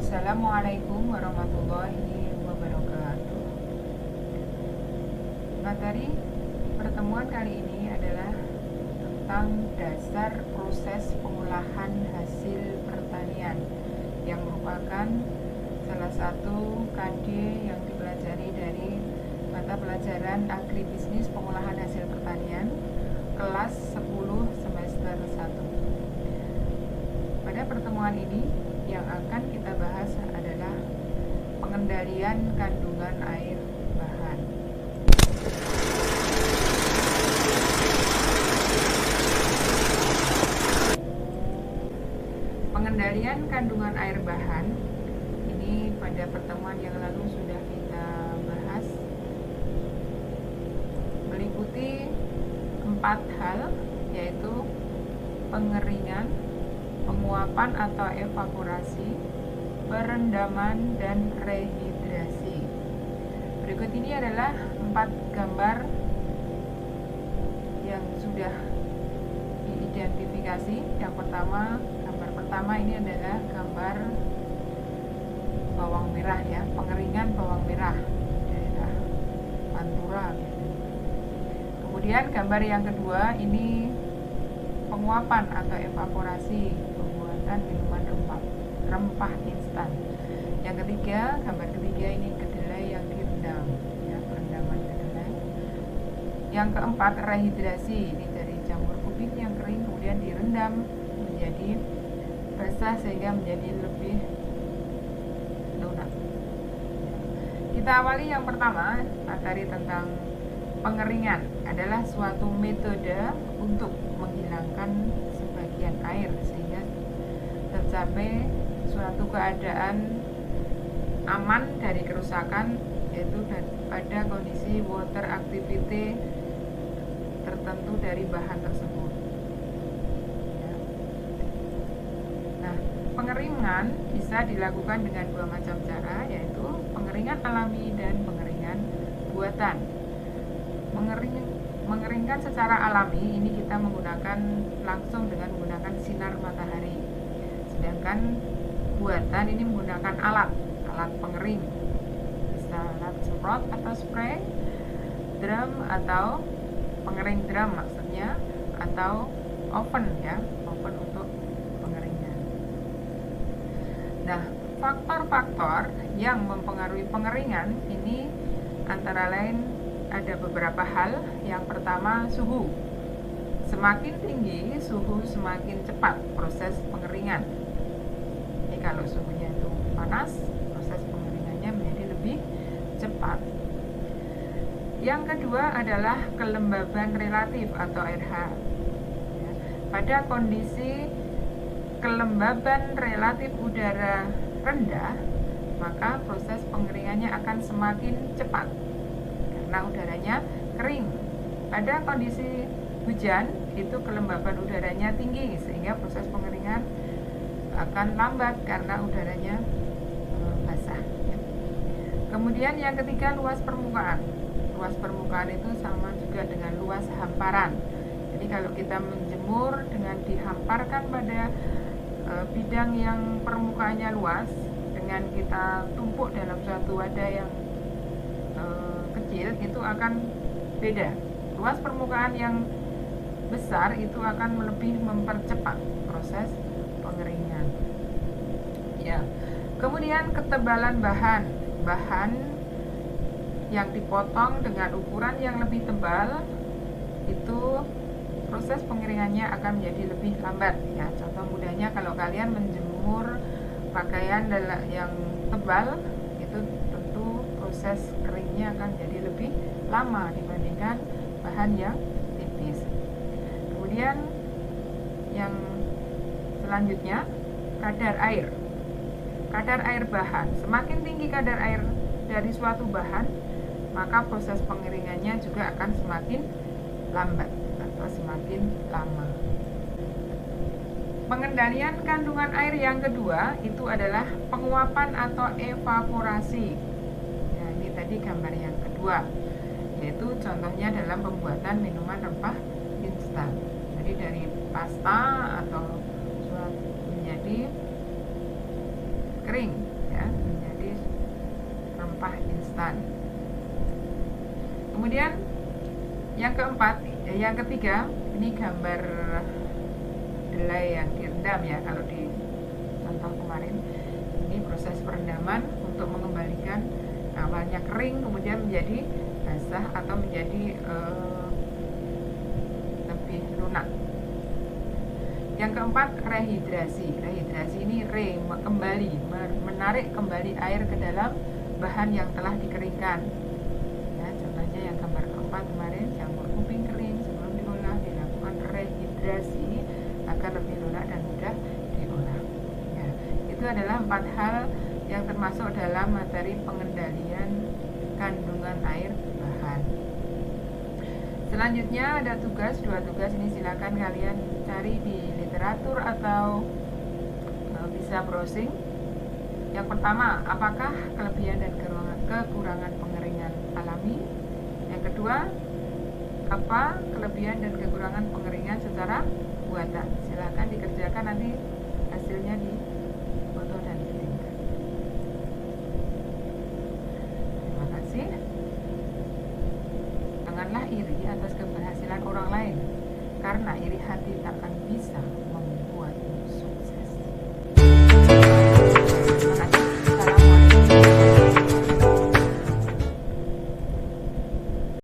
Assalamualaikum warahmatullahi wabarakatuh. Materi pertemuan kali ini adalah tentang dasar proses pengolahan hasil pertanian yang merupakan salah satu KD yang dipelajari dari mata pelajaran agribisnis pengolahan hasil pertanian kelas 10 semester 1. Pada pertemuan ini yang akan kita bahas adalah pengendalian kandungan air bahan. Pengendalian kandungan air bahan ini pada pertemuan yang lalu sudah kita bahas, meliputi 4 hal, yaitu pengeringan, penguapan atau evaporasi, perendaman, dan rehidrasi. Berikut ini adalah 4 gambar yang sudah diidentifikasi. Yang pertama, gambar pertama ini adalah gambar bawang merah ya, pengeringan bawang merah daerah Pantura. Kemudian gambar yang kedua ini penguapan atau evaporasi pembuatan minuman rempah instan. Yang ketiga, gambar ketiga ini kedelai yang direndam ya, perendaman kedelai. Yang keempat, rehidrasi, ini dari jamur kubik yang kering kemudian direndam menjadi basah sehingga menjadi lebih lunak. Kita awali yang pertama, materi tentang pengeringan adalah suatu metode untuk menghilangkan sebagian air sehingga tercapai suatu keadaan aman dari kerusakan, yaitu pada kondisi water activity tertentu dari bahan tersebut. Nah, pengeringan bisa dilakukan dengan 2 macam cara, yaitu pengeringan alami dan pengeringan buatan. Mengeringkan secara alami ini kita menggunakan langsung dengan menggunakan sinar matahari. Sedangkan buatan ini menggunakan alat pengering, bisa alat semprot atau spray, drum atau pengering drum maksudnya, atau oven ya, oven untuk pengeringan. Nah, faktor-faktor yang mempengaruhi pengeringan ini antara lain ada beberapa hal. Yang pertama, suhu. Semakin tinggi suhu, semakin cepat proses pengeringan. Jadi kalau suhunya itu panas, proses pengeringannya menjadi lebih cepat. Yang kedua adalah kelembaban relatif atau RH. Pada kondisi kelembaban relatif udara rendah, maka proses pengeringannya akan semakin cepat karena udaranya kering. Pada kondisi hujan itu kelembaban udaranya tinggi sehingga proses pengeringan akan lambat karena udaranya basah ya. Kemudian yang ketiga, luas permukaan. Luas permukaan itu sama juga dengan luas hamparan. Jadi kalau kita menjemur dengan dihamparkan pada bidang yang permukaannya luas, dengan kita tumpuk dalam suatu wadah yang kecil, itu akan beda. Luas permukaan yang besar itu akan lebih mempercepat proses pengeringan ya. Kemudian ketebalan bahan yang dipotong dengan ukuran yang lebih tebal, itu proses pengeringannya akan menjadi lebih lambat ya. Contoh mudahnya, kalau kalian menjemur pakaian yang tebal, itu tentu proses keringnya akan jadi lebih lama dibandingkan bahan yang tipis. Kemudian yang selanjutnya, kadar air. Kadar air bahan. Semakin tinggi kadar air dari suatu bahan, maka proses pengeringannya juga akan semakin lambat atau semakin lama. Pengendalian kandungan air yang kedua itu adalah penguapan atau evaporasi. Nah, ini tadi gambar yang kedua, yaitu contohnya dalam pembuatan minuman rempah instan. Jadi dari pasta atau menjadi kering ya, menjadi rempah instan. Kemudian yang ketiga, ini gambar delai yang direndam ya. Kalau di contoh kemarin, ini proses perendaman untuk mengembalikan awalnya kering kemudian menjadi basah atau menjadi lebih lunak. Yang keempat, rehidrasi. Rehidrasi ini kembali, menarik kembali air ke dalam bahan yang telah dikeringkan. Ya, contohnya yang gambar keempat kemarin, jamur kuping kering sebelum diolah dilakukan rehidrasi agar lebih lunak dan mudah diolah. Ya, itu adalah 4 hal yang termasuk dalam materi pengendalian kandungan air bahan. Selanjutnya ada dua tugas ini silakan kalian cari di literatur atau bisa browsing. Yang pertama, apakah kelebihan dan kekurangan pengeringan alami? Yang kedua, apa kelebihan dan kekurangan pengeringan secara buatan? Silakan dikerjakan, nanti hasilnya di